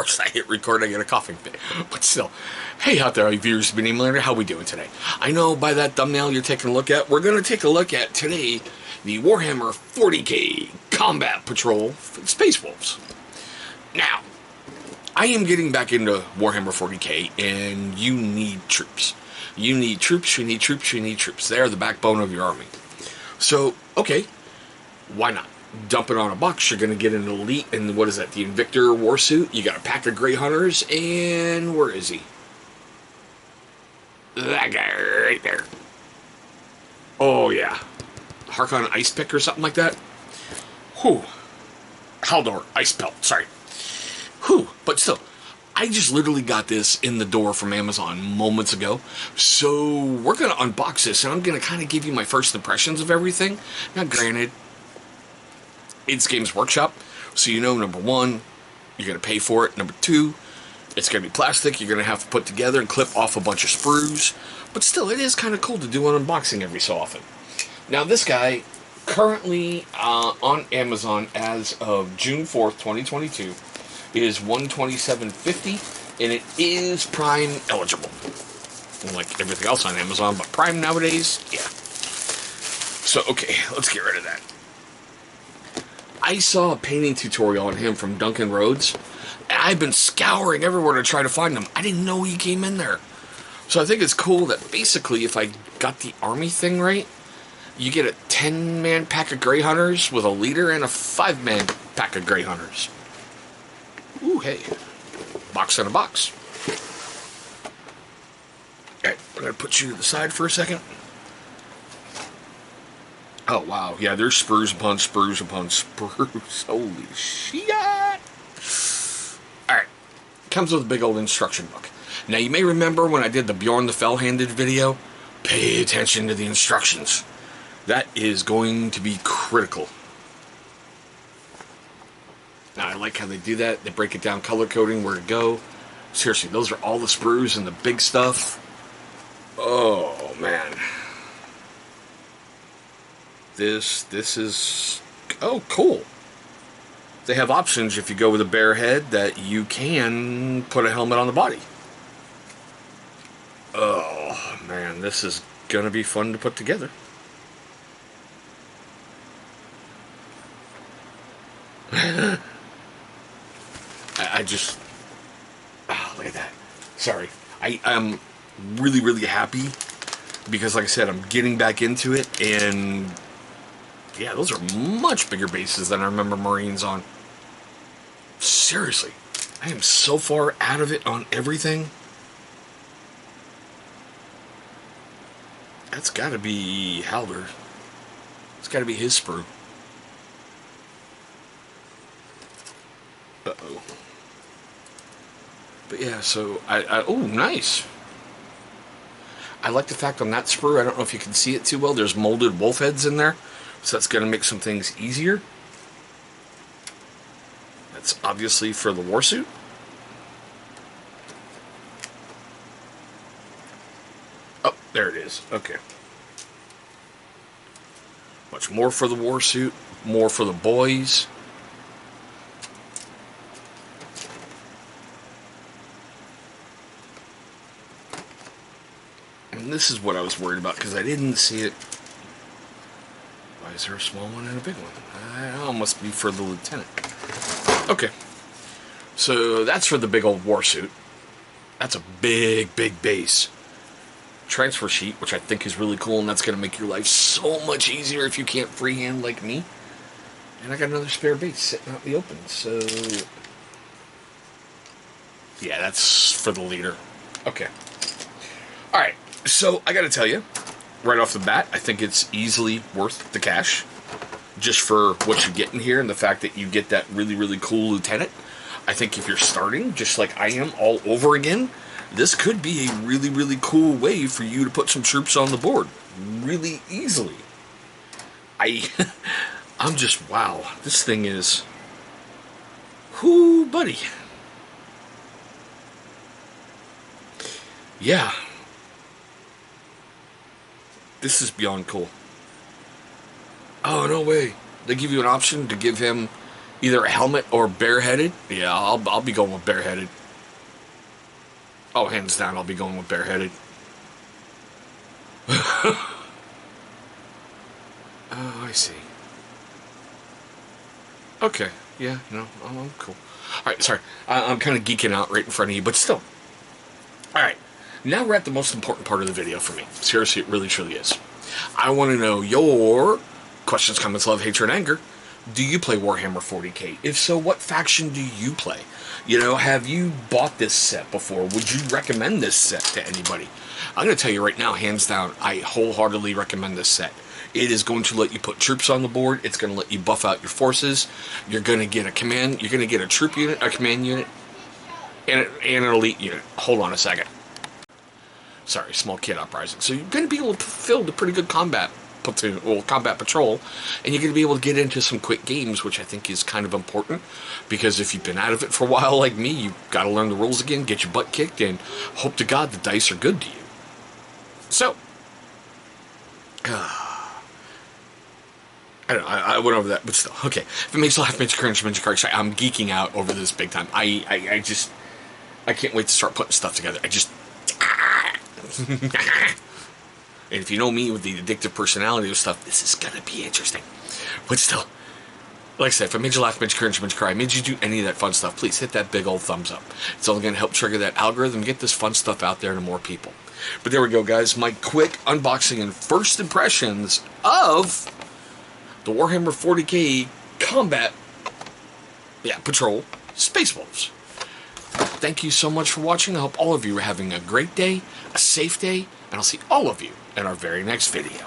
course I hit record, I get a coughing fit. But still, hey out there, viewers of Emulator, how we doing today? I know by that thumbnail you're taking a look at, we're going to take a look at today the Warhammer 40K Combat Patrol Space Wolves. Now, I am getting back into Warhammer 40K, and you need troops. You need troops, you need troops, you need troops. They are the backbone of your army. So, okay, why not? Dump it on a box, you're going to get an elite, and what is that, the Invictor war suit, you got a pack of Grey Hunters, and where is he? That guy right there. Oh yeah. Harkon Ice Pick or something like that? Whew. Haldor Ice Pelt, sorry. Whew, but still, I just literally got this in the door from Amazon moments ago, so we're going to unbox this, and I'm going to kind of give you my first impressions of everything. Now granted, it's Games Workshop, so you know, number one, you're going to pay for it. Number two, it's going to be plastic. You're going to have to put together and clip off a bunch of sprues. But still, it is kind of cool to do an unboxing every so often. Now, this guy, currently on Amazon as of June 4th, 2022, is $127.50, and it is Prime eligible. Like everything else on Amazon, but Prime nowadays, yeah. So, okay, let's get rid of that. I saw a painting tutorial on him from Duncan Rhodes, and I've been scouring everywhere to try to find him. I didn't know he came in there. So I think it's cool that basically, if I got the army thing right, you get a 10-man pack of Grey Hunters with a leader and a 5-man pack of Grey Hunters. Ooh, hey. Box in a box. Alright, I'm going to put you to the side for a second. Oh, wow. Yeah, there's sprues upon sprues upon sprues. Holy shit. Alright. Comes with a big old instruction book. Now, you may remember when I did the Bjorn the Fell-Handed video, pay attention to the instructions. That is going to be critical. Now, I like how they do that. They break it down, color coding, where to go. Seriously, those are all the sprues and the big stuff. Oh, man. This is... Oh, cool. They have options if you go with a bare head that you can put a helmet on the body. Oh, man, this is going to be fun to put together. I just... Oh, look at that. Sorry. I'm really, really happy because, like I said, I'm getting back into it, and yeah, those are much bigger bases than I remember Marines on. Seriously. I am so far out of it on everything. That's got to be Halder. It's got to be his sprue. Uh-oh. But yeah, so oh, nice. I like the fact on that sprue, I don't know if you can see it too well, there's molded wolf heads in there, so that's going to make some things easier. That's obviously for the warsuit. Oh, there it is. Okay. Much more for the warsuit, more for the boys. And this is what I was worried about, because I didn't see it. Why is there a small one and a big one? It must be for the lieutenant. Okay. So that's for the big old warsuit. That's a big, big base. Transfer sheet, which I think is really cool, and that's going to make your life so much easier if you can't freehand like me. And I got another spare base sitting out in the open, so... Yeah, that's for the leader. Okay. Alright. So, I gotta tell you, right off the bat, I think it's easily worth the cash. Just for what you get in here and the fact that you get that really, really cool lieutenant. I think if you're starting, just like I am, all over again, this could be a really, really cool way for you to put some troops on the board. Really easily. I'm just, wow. This thing is... Whoo, buddy. Yeah. This is beyond cool. Oh, no way. They give you an option to give him Either a helmet or bareheaded. Yeah, I'll be going with bareheaded. Oh, hands down, I'll be going with bareheaded. Oh, I see. Okay, yeah, no, I'm cool. Alright, sorry. I'm kind of geeking out right in front of you, but still. Alright, now we're at the most important part of the video for me. Seriously, it really truly is. I want to know your questions, comments, love, hatred, and anger. Do you play Warhammer 40K? If so, what faction do you play? You know, have you bought this set before? Would you recommend this set to anybody? I'm going to tell you right now, hands down, I wholeheartedly recommend this set. It is going to let you put troops on the board. It's going to let you buff out your forces. You're going to get a command. You're going to get a troop unit, a command unit, and an elite unit. Hold on a second. Sorry, small kid uprising. So you're going to be able to fill a pretty good combat platoon, well, combat patrol, and you're going to be able to get into some quick games, which I think is kind of important, because if you've been out of it for a while like me, you've got to learn the rules again, get your butt kicked, and hope to God the dice are good to you. So, I don't know, I went over that, but still, okay. If it makes you laugh, makes you cringe, makes you cringe, I'm geeking out over this big time. I can't wait to start putting stuff together. And if you know me with the addictive personality of stuff, this is gonna be interesting. But still, like I said, if it made you laugh, made you cringe, made you cry, made you do any of that fun stuff, please hit that big old thumbs up. It's only gonna help trigger that algorithm, get this fun stuff out there to more people. But there we go, guys. My quick unboxing and first impressions of the Warhammer 40K Combat, Patrol Space Wolves. Thank you so much for watching. I hope all of you are having a great day, a safe day, and I'll see all of you in our very next video.